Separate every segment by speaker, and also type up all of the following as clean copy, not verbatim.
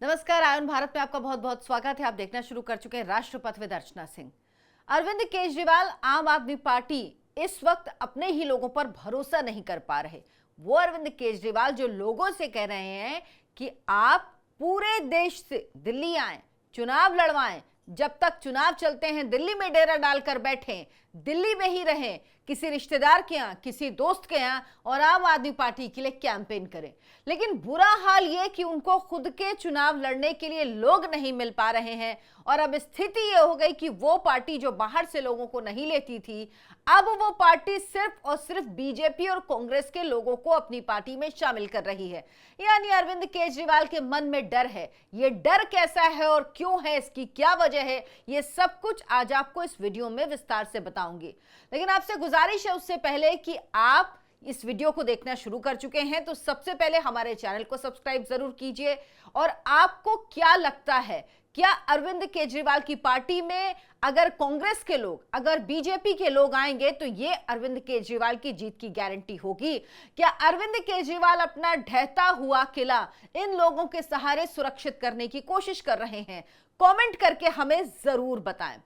Speaker 1: नमस्कार। आयन भारत में आपका बहुत बहुत स्वागत है। आप देखना शुरू कर चुके हैं राष्ट्रपथ विद अर्चना सिंह। अरविंद केजरीवाल आम आदमी पार्टी इस वक्त अपने ही लोगों पर भरोसा नहीं कर पा रहे। वो अरविंद केजरीवाल जो लोगों से कह रहे हैं कि आप पूरे देश से दिल्ली आए, चुनाव लड़वाएं, जब तक चुनाव चलते हैं दिल्ली में डेरा डालकर बैठें, दिल्ली में ही रहें, किसी रिश्तेदार के यहाँ, किसी दोस्त के यहाँ और आम आदमी पार्टी के लिए कैंपेन करें। लेकिन बुरा हाल ये कि उनको खुद के चुनाव लड़ने के लिए लोग नहीं मिल पा रहे हैं और अब स्थिति ये हो गई कि वो पार्टी जो बाहर से लोगों को नहीं लेती थी, अब वो पार्टी सिर्फ और सिर्फ बीजेपी और कांग्रेस के लोगों को अपनी पार्टी में शामिल कर रही है। यानी अरविंद केजरीवाल के मन में डर है। ये डर कैसा है और क्यों है, इसकी क्या वजह है, ये सब कुछ आज आपको इस वीडियो में विस्तार से बताऊंगी। लेकिन आपसे गुजारिश है उससे पहले कि आप इस वीडियो को देखना शुरू कर चुके हैं तो सबसे पहले हमारे चैनल को सब्सक्राइब जरूर कीजिए। और आपको क्या लगता है, क्या अरविंद केजरीवाल की पार्टी में अगर कांग्रेस के लोग, अगर बीजेपी के लोग आएंगे तो ये अरविंद केजरीवाल की जीत की गारंटी होगी? क्या अरविंद केजरीवाल अपना ढहता हुआ किला इन लोगों के सहारे सुरक्षित करने की कोशिश कर रहे हैं? कमेंट करके हमें जरूर बताएं।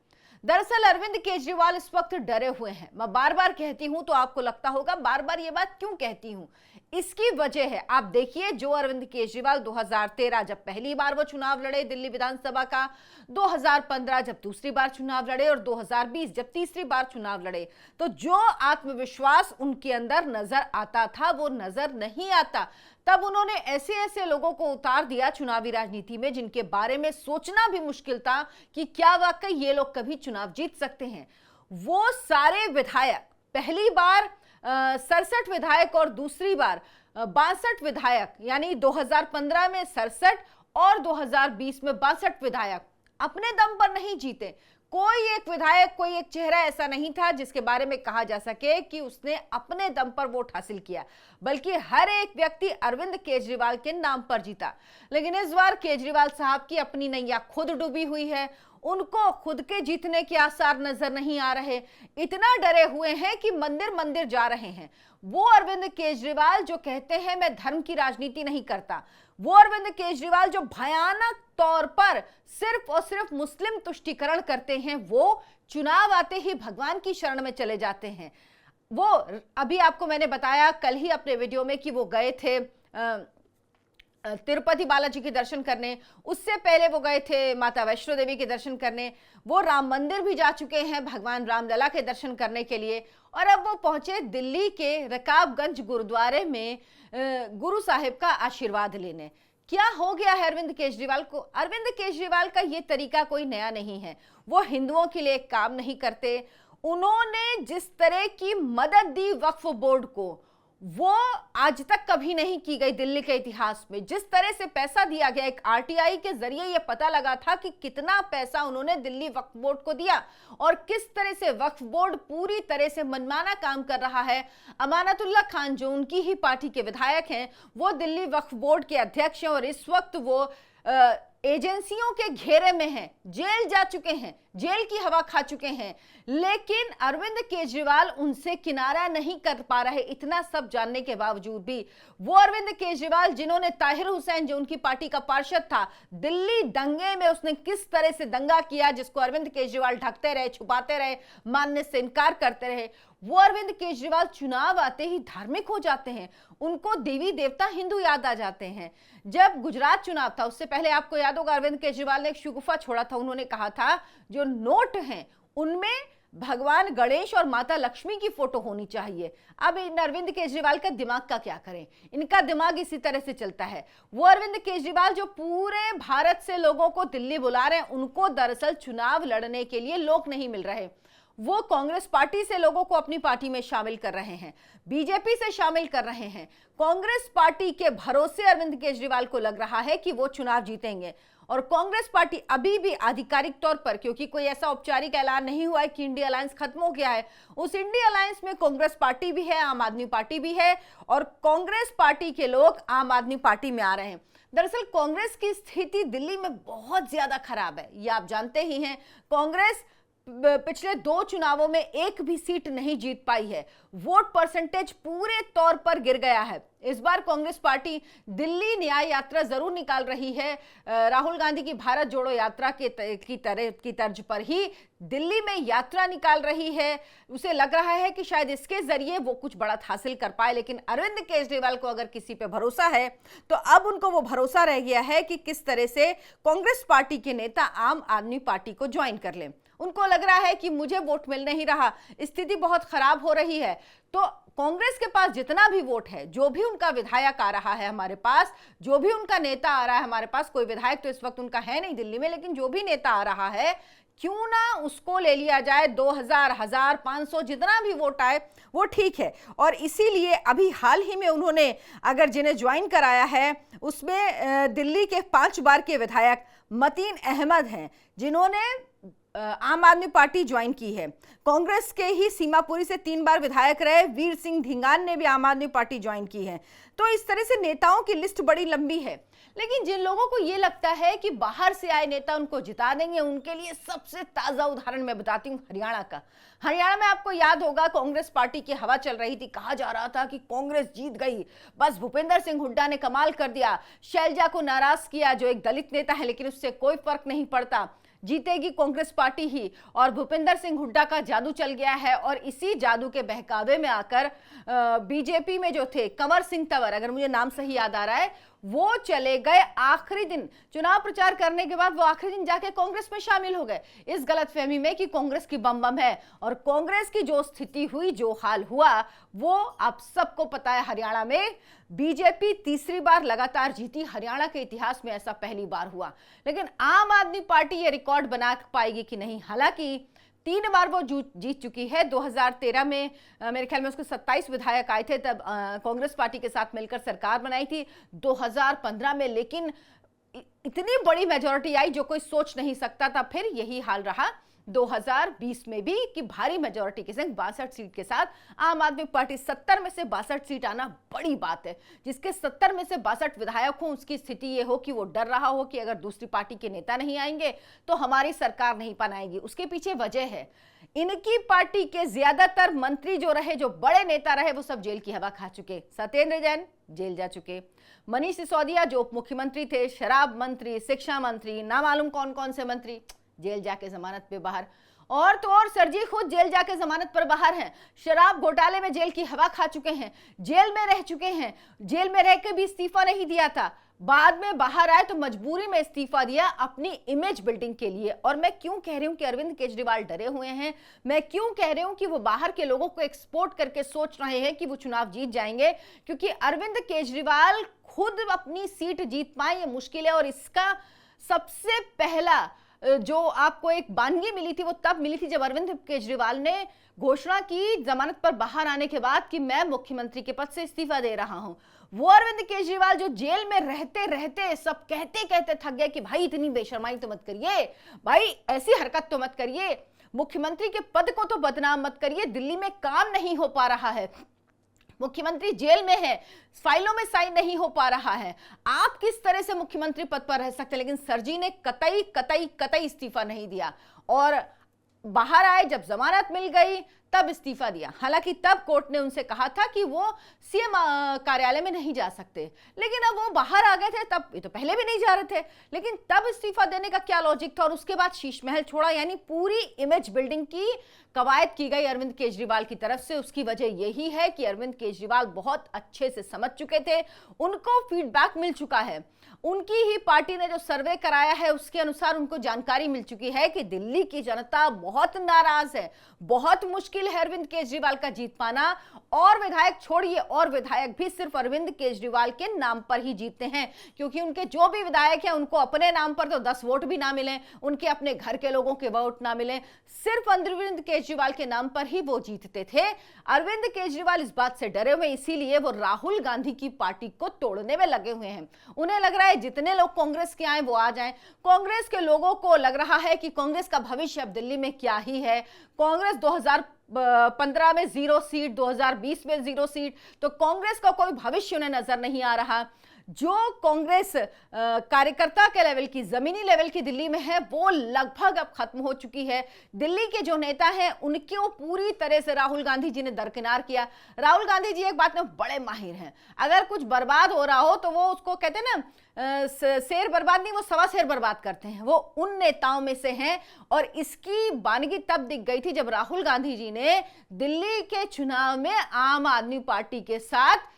Speaker 1: दरअसल अरविंद केजरीवाल इस वक्त डरे हुए हैं। मैं बार बार कहती हूं तो आपको लगता होगा बार बार ये बात क्यों कहती हूं। इसकी वजह है, आप देखिए, जो अरविंद केजरीवाल 2013 जब पहली बार वो चुनाव लड़े दिल्ली विधानसभा का, 2015 जब दूसरी बार चुनाव लड़े और 2020 जब तीसरी बार चुनाव लड़े, तो जो आत्मविश्वास उनके अंदर नजर आता था वो नजर नहीं आता। तब उन्होंने ऐसे ऐसे लोगों को उतार दिया चुनावी राजनीति में जिनके बारे में सोचना भी मुश्किल था कि क्या वाकई ये लोग कभी चुनाव जीत सकते हैं। वो सारे विधायक, पहली बार 67 विधायक और दूसरी बार 62 विधायक, यानी 2015 में 67 और 2020 में 62 विधायक अपने दम पर नहीं जीते। कोई एक विधायक, कोई एक चेहरा ऐसा नहीं था जिसके बारे में कहा जा सके कि उसने अपने दम पर वोट हासिल किया, बल्कि हर एक व्यक्ति अरविंद केजरीवाल के नाम पर जीता। लेकिन इस बार केजरीवाल साहब की अपनी नैया खुद डूबी हुई है। उनको खुद के जीतने के आसार नजर नहीं आ रहे। इतना डरे हुए हैं कि मंदिर मंदिर जा रहे हैं। वो अरविंद केजरीवाल जो कहते हैं मैं धर्म की राजनीति नहीं करता, वो अरविंद केजरीवाल जो भयानक तौर पर सिर्फ और सिर्फ मुस्लिम तुष्टीकरण करते हैं, वो चुनाव आते ही भगवान की शरण में चले जाते हैं। वो अभी आपको मैंने बताया कल ही अपने वीडियो में कि वो गए थे तिरुपति बालाजी के दर्शन करने, उससे पहले वो गए थे माता वैष्णो देवी के दर्शन करने, वो राम मंदिर भी जा चुके हैं भगवान रामलला के दर्शन करने के लिए, और अब वो पहुंचे दिल्ली के रकाबगंज गुरुद्वारे में गुरु साहिब का आशीर्वाद लेने। क्या हो गया है अरविंद केजरीवाल को? अरविंद केजरीवाल का ये तरीका कोई नया नहीं है। वो हिंदुओं के लिए काम नहीं करते। उन्होंने जिस तरह की मदद दी वक्फ बोर्ड को, वो आज तक कभी नहीं की गई दिल्ली के इतिहास में। जिस तरह से पैसा दिया गया, एक आरटीआई के जरिए यह पता लगा था कि कितना पैसा उन्होंने दिल्ली वक्फ बोर्ड को दिया और किस तरह से वक्फ बोर्ड पूरी तरह से मनमाना काम कर रहा है। अमानतुल्लाह खान जो उनकी ही पार्टी के विधायक हैं, वो दिल्ली वक्फ बोर्ड के अध्यक्ष हैं और इस वक्त वो एजेंसियों के घेरे में हैं, जेल जा चुके हैं, जेल की हवा खा चुके हैं। लेकिन अरविंद केजरीवाल उनसे किनारा नहीं कर पा रहे। इतना सब जानने के बावजूद भी वो अरविंद केजरीवाल जिन्होंने ताहिर हुसैन जो उनकी पार्टी का पार्षद था, दिल्ली दंगे में उसने किस तरह से दंगा किया जिसको अरविंद केजरीवाल ढकते रहे, छुपाते रहे, मानने से इनकार करते रहे, वो अरविंद केजरीवाल चुनाव आते ही धार्मिक हो जाते हैं। उनको देवी देवता हिंदू याद आ जाते हैं। जब गुजरात चुनाव था उससे पहले आपको याद होगा अरविंद केजरीवाल ने एक शगुफा छोड़ा था। उन्होंने कहा था जो नोट हैं उनमें भगवान गणेश और माता लक्ष्मी की फोटो होनी चाहिए। अब इन अरविंद केजरीवाल का दिमाग का क्या करें, इनका दिमाग इसी तरह से चलता है। वो अरविंद केजरीवाल जो पूरे भारत से लोगों को दिल्ली बुला रहे हैं, उनको दरअसल चुनाव लड़ने के लिए लोग नहीं मिल रहे। वो कांग्रेस पार्टी से लोगों को अपनी पार्टी में शामिल कर रहे हैं, बीजेपी से शामिल कर रहे हैं। कांग्रेस पार्टी के भरोसे अरविंद केजरीवाल को लग रहा है कि वो चुनाव जीतेंगे और कांग्रेस पार्टी अभी भी आधिकारिक तौर पर, क्योंकि कोई ऐसा औपचारिक ऐलान नहीं हुआ है कि इंडिया अलायंस खत्म हो गया है, उस इंडिया अलायंस में कांग्रेस पार्टी भी है, आम आदमी पार्टी भी है और कांग्रेस पार्टी के लोग आम आदमी पार्टी में आ रहे हैं। दरअसल कांग्रेस की स्थिति दिल्ली में बहुत ज्यादा खराब है, ये आप जानते ही हैं। कांग्रेस पिछले 2 चुनावों में एक भी सीट नहीं जीत पाई है। वोट परसेंटेज पूरे तौर पर गिर गया है। इस बार कांग्रेस पार्टी दिल्ली न्याय यात्रा जरूर निकाल रही है। राहुल गांधी की भारत जोड़ो यात्रा की तर्ज पर ही दिल्ली में यात्रा निकाल रही है। उसे लग रहा है कि शायद इसके जरिए वो कुछ बड़ा हासिल कर पाए, लेकिन अरविंद केजरीवाल को अगर किसी पे भरोसा है तो अब उनको वो भरोसा रह गया है कि किस तरह से कांग्रेस पार्टी के नेता आम आदमी पार्टी को ज्वाइन कर लें। उनको लग रहा है कि मुझे वोट मिल नहीं रहा, स्थिति बहुत खराब हो रही है, तो कांग्रेस के पास जितना भी वोट है, जो भी उनका विधायक आ रहा है हमारे पास, जो भी उनका नेता आ रहा है हमारे पास, कोई विधायक तो इस वक्त उनका है नहीं दिल्ली में, लेकिन जो भी नेता आ रहा है क्यों ना उसको ले लिया जाए। 2000, 1500 जितना भी वोट आए वो ठीक है। और इसीलिए अभी हाल ही में उन्होंने अगर जिन्हें ज्वाइन कराया है उसमें दिल्ली के 5 बार के विधायक मतीन अहमद हैं, जिन्होंने आम आदमी पार्टी ज्वाइन की है। कांग्रेस के ही सीमापुरी से 3 बार विधायक रहे वीर सिंह धिंगान ने भी आम आदमी पार्टी ज्वाइन की है। तो इस तरह से नेताओं की लिस्ट बड़ी लंबी है। लेकिन जिन लोगों को ये लगता है कि बाहर से आए नेता उनको जिता देंगे, उनके लिए सबसे ताजा उदाहरण मैं बताती हूँ हरियाणा का। हरियाणा में आपको याद होगा कांग्रेस पार्टी की हवा चल रही थी, कहा जा रहा था कि कांग्रेस जीत गई, बस भूपेंद्र सिंह हुड्डा ने कमाल कर दिया, शैलजा को नाराज किया जो एक दलित नेता है, लेकिन उससे कोई फर्क नहीं पड़ता, जीतेगी कांग्रेस पार्टी ही। और भूपेंद्र सिंह हुड्डा का जादू चल गया है और इसी जादू के बहकावे में आकर बीजेपी में जो थे कंवर सिंह तंवर, अगर मुझे नाम सही याद आ रहा है, वो चले गए आखिरी दिन चुनाव प्रचार करने के बाद, वो आखिरी दिन जाके कांग्रेस में शामिल हो गए इस गलतफहमी में कि कांग्रेस की बम बम है। और कांग्रेस की जो स्थिति हुई, जो हाल हुआ, वो आप सबको पता है। हरियाणा में बीजेपी तीसरी बार लगातार जीती, हरियाणा के इतिहास में ऐसा पहली बार हुआ। लेकिन आम आदमी पार्टी ये रिकॉर्ड बना पाएगी कि नहीं? हालांकि 3 बार वो जीत चुकी है। 2013 में मेरे ख्याल में उसके 27 विधायक आए थे, तब कांग्रेस पार्टी के साथ मिलकर सरकार बनाई थी। 2015 में लेकिन इतनी बड़ी मेजोरिटी आई जो कोई सोच नहीं सकता था। फिर यही हाल रहा 2020 में भी कि भारी मेजोरिटी के संग 62 सीट के साथ आम आदमी पार्टी 70 में से 62 सीट आना बड़ी बात है। जिसके 70 में से 62 विधायक हो, उसकी स्थिति ये हो कि वो डर रहा हो कि अगर दूसरी पार्टी के नेता नहीं आएंगे तो हमारी सरकार नहीं बनाएगी। उसके पीछे वजह है, इनकी पार्टी के ज्यादातर मंत्री जो रहे, जो बड़े नेता रहे, वो सब जेल की हवा खा चुके। सत्येंद्र जैन जेल जा चुके, मनीष सिसोदिया जो उप मुख्यमंत्री थे, शराब मंत्री, शिक्षा मंत्री, ना मालूम कौन कौन से मंत्री जेल जाके जमानत पे बाहर, और तो और सर जी खुद जेल जाके जमानत पर बाहर हैं। शराब घोटाले में जेल की हवा खा चुके हैं, जेल में रह चुके हैं, जेल में रह के भी इस्तीफा नहीं दिया था, बाद में बाहर आए तो मजबूरी में इस्तीफा दिया अपनी इमेज बिल्डिंग के लिए। और मैं क्यों कह रही हूं कि अरविंद केजरीवाल डरे हुए हैं, मैं क्यों कह रही हूं कि वो बाहर के लोगों को एक्सपोर्ट करके सोच रहे हैं कि वो चुनाव जीत जाएंगे, क्योंकि अरविंद केजरीवाल खुद अपनी सीट जीत पाए ये मुश्किल है। और इसका सबसे पहला जो आपको एक बानगी मिली थी वो तब मिली थी जब अरविंद केजरीवाल ने घोषणा की जमानत पर बाहर आने के बाद कि मैं मुख्यमंत्री के पद से इस्तीफा दे रहा हूं। वो अरविंद केजरीवाल जो जेल में रहते रहते सब कहते कहते थक गए कि भाई इतनी बेशर्माई तो मत करिए, भाई ऐसी हरकत तो मत करिए, मुख्यमंत्री के पद को तो बदनाम मत करिए, दिल्ली में काम नहीं हो पा रहा है, मुख्यमंत्री जेल में है, फाइलों में साइन नहीं हो पा रहा है, आप किस तरह से मुख्यमंत्री पद पर रह सकते हैं। लेकिन सर जी ने कतई कतई कतई इस्तीफा नहीं दिया और बाहर आए, जब जमानत मिल गई तब इस्तीफा दिया। हालांकि तब कोर्ट ने उनसे कहा था कि वो सीएम कार्यालय में नहीं जा सकते, लेकिन अब वो बाहर आ गए थे, तब ये तो पहले भी नहीं जा रहे थे, लेकिन तब इस्तीफा देने का क्या लॉजिक था। और उसके बाद शीश महल छोड़ा, यानी पूरी इमेज बिल्डिंग की कवायद की गई अरविंद केजरीवाल की तरफ से। उसकी वजह यही है कि अरविंद केजरीवाल बहुत अच्छे से समझ चुके थे, उनको फीडबैक मिल चुका है, उनकी ही पार्टी ने जो सर्वे कराया है उसके अनुसार उनको जानकारी मिल चुकी है कि दिल्ली की जनता बहुत नाराज है, बहुत मुश्किल है अरविंद केजरीवाल का जीत पाना। और विधायक छोड़िए, और विधायक भी सिर्फ अरविंद केजरीवाल के नाम पर ही जीतते हैं, क्योंकि उनके जो भी विधायक हैं उनको अपने नाम पर तो 10 वोट भी ना मिले, उनके अपने घर के लोगों के वोट ना मिले, सिर्फ अरविंद केजरीवाल के नाम पर ही वो जीतते थे। अरविंद केजरीवाल इस बात से डरे हुए, इसीलिए वो राहुल गांधी की पार्टी को तोड़ने में लगे हुए हैं। उन्हें लग रहा है जितने लोग कांग्रेस के आए वो आ जाएं। कांग्रेस के लोगों को लग रहा है कि कांग्रेस का भविष्य अब दिल्ली में क्या ही है। कांग्रेस 2015 में 0 सीट, 2020 में 0 सीट, तो कांग्रेस का कोई भविष्य उन्हें नजर नहीं आ रहा। जो कांग्रेस कार्यकर्ता के लेवल की, जमीनी लेवल की दिल्ली में है, वो लगभग अब खत्म हो चुकी है। दिल्ली के जो नेता हैं उनको पूरी तरह से राहुल गांधी जी ने दरकिनार किया। राहुल गांधी जी एक बात में बड़े माहिर हैं, अगर कुछ बर्बाद हो रहा हो तो वो उसको कहते हैं ना, शेर बर्बाद नहीं, वो सवा शेर बर्बाद करते हैं। वो उन नेताओं में से हैं और इसकी बानगी तब दिख गई थी जब राहुल गांधी जी ने दिल्ली के चुनाव में आम आदमी पार्टी के साथ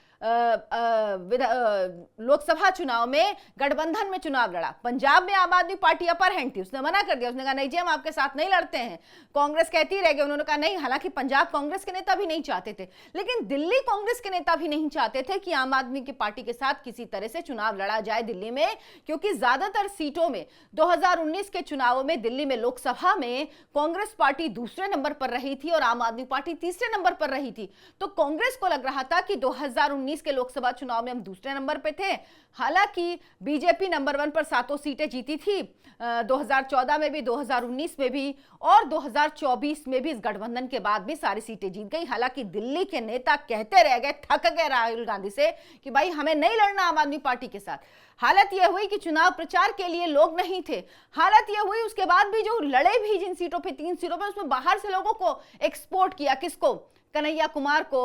Speaker 1: लोकसभा चुनाव में गठबंधन में चुनाव लड़ा। पंजाब में आम आदमी पार्टी अपर हैंड थी, उसने मना कर दिया, उसने कहा नहीं जी हम आपके साथ नहीं लड़ते हैं। कांग्रेस कहती रह गई, उन्होंने कहा नहीं। हालांकि पंजाब कांग्रेस के नेता भी नहीं चाहते थे, लेकिन दिल्ली कांग्रेस के नेता भी नहीं चाहते थे कि आम आदमी की पार्टी के साथ किसी तरह से चुनाव लड़ा जाए दिल्ली में, क्योंकि ज्यादातर सीटों में 2019 के चुनावों में दिल्ली में लोकसभा में कांग्रेस पार्टी दूसरे नंबर पर रही थी और आम आदमी पार्टी तीसरे नंबर पर रही थी। तो कांग्रेस को लग रहा था कि 2019 के लोकसभा चुनाव में हम दूसरे नंबर पे थे। हालांकि बीजेपी नंबर 1 पर 7 सीटें जीती थी, 2014 में भी, 2019 में भी और 2024 में भी। इस गठबंधन के बाद भी सारी सीटें जीत गई। हालांकि दिल्ली के नेता कहते रह गए, थक गए राहुल गांधी से कि भाई हमें नहीं लड़ना आम आदमी पार्टी के साथ। हालत यह हुई कि चुनाव प्रचार के लिए लोग नहीं थे। हालत यह हुई उसके बाद भी जो लड़े भी जिन सीटों पे, 3 सीटों पे, उसमें बाहर से लोगों को एक्सपोर्ट किया। किसको? कन्हैया कुमार को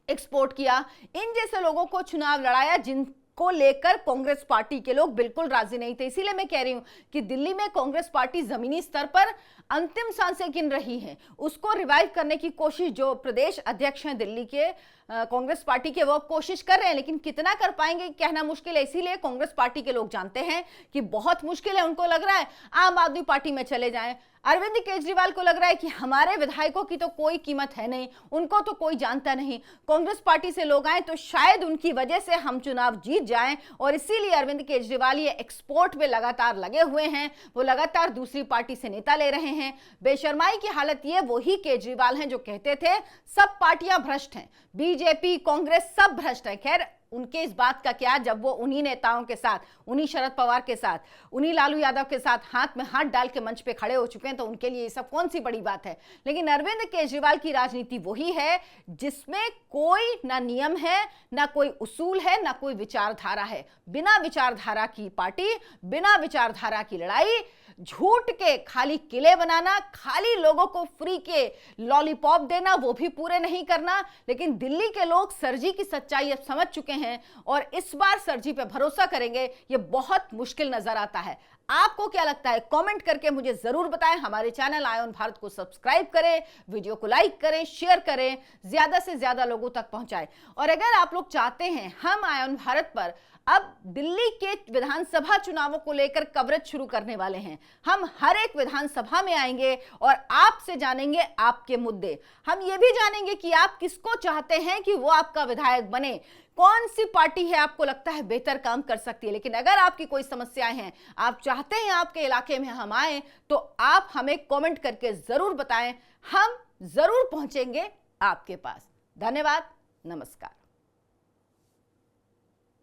Speaker 1: एक्सपोर्ट किया। इन जैसे लोगों को चुनाव लड़ाया जिनको लेकर कांग्रेस पार्टी के लोग बिल्कुल राजी नहीं थे। इसीलिए मैं कह रही हूं कि दिल्ली में कांग्रेस पार्टी जमीनी स्तर पर अंतिम सांसें गिन रही है। उसको रिवाइव करने की कोशिश जो प्रदेश अध्यक्ष हैं दिल्ली के कांग्रेस पार्टी के, वो कोशिश कर रहे हैं, लेकिन कितना कर पाएंगे कहना मुश्किल है। इसीलिए कांग्रेस पार्टी के लोग जानते हैं कि बहुत मुश्किल है। उनको लग रहा है आम आदमी पार्टी में चले जाएं। अरविंद केजरीवाल को लग रहा है कि हमारे विधायकों की तो कोई कीमत है नहीं, उनको तो कोई जानता नहीं, कांग्रेस पार्टी से लोग आए तो शायद उनकी वजह से हम चुनाव जीत जाएं। और इसीलिए अरविंद केजरीवाल ये एक्सपोर्ट में लगातार लगे हुए हैं। वो लगातार दूसरी पार्टी से नेता ले रहे हैं। बेशर्माई की हालत ये, वही केजरीवाल हैं जो कहते थे सब पार्टियां भ्रष्ट हैं, बीजेपी कांग्रेस सब भ्रष्ट है। खैर उनके इस बात का क्या, जब वो उन्हीं नेताओं के साथ, उन्हीं शरद पवार के साथ, उन्हीं लालू यादव के साथ हाथ में हाथ डाल के मंच पे खड़े हो चुके हैं, तो उनके लिए ये सब कौन सी बड़ी बात है। लेकिन अरविंद केजरीवाल की राजनीति वही है जिसमें कोई ना नियम है, ना कोई उसूल है, ना कोई विचारधारा है। बिना विचारधारा की पार्टी, बिना विचारधारा की लड़ाई, झूठ के खाली किले बनाना, खाली लोगों को फ्री के लॉलीपॉप देना, वो भी पूरे नहीं करना। लेकिन दिल्ली के लोग सरजी की सच्चाई अब समझ चुके हैं और इस बार सरजी पे भरोसा करेंगे ये बहुत मुश्किल नजर आता है। आपको क्या लगता है? कमेंट करके मुझे जरूर बताएं। हमारे चैनल आय ऑन भारत को सब्सक्राइब करें, वीडियो को लाइक करें, शेयर करें, ज्यादा से ज्यादा लोगों तक पहुंचाएं। और अगर आप लोग चाहते हैं हम आय ऑन भारत पर अब दिल्ली के विधानसभा चुनावों को लेकर कवरेज शुरू करने वाले हैं। हम हर एक विधानसभा में आएंगे और आपसे जानेंगे आपके मुद्दे। हम ये भी जानेंगे कि आप किसको चाहते हैं कि वो आपका विधायक बने, कौन सी पार्टी है आपको लगता है बेहतर काम कर सकती है। लेकिन अगर आपकी कोई समस्याएं हैं, आप चाहते हैं आपके इलाके में हम आए, तो आप हमें कमेंट करके जरूर बताएं, हम जरूर पहुंचेंगे आपके पास। धन्यवाद, नमस्कार।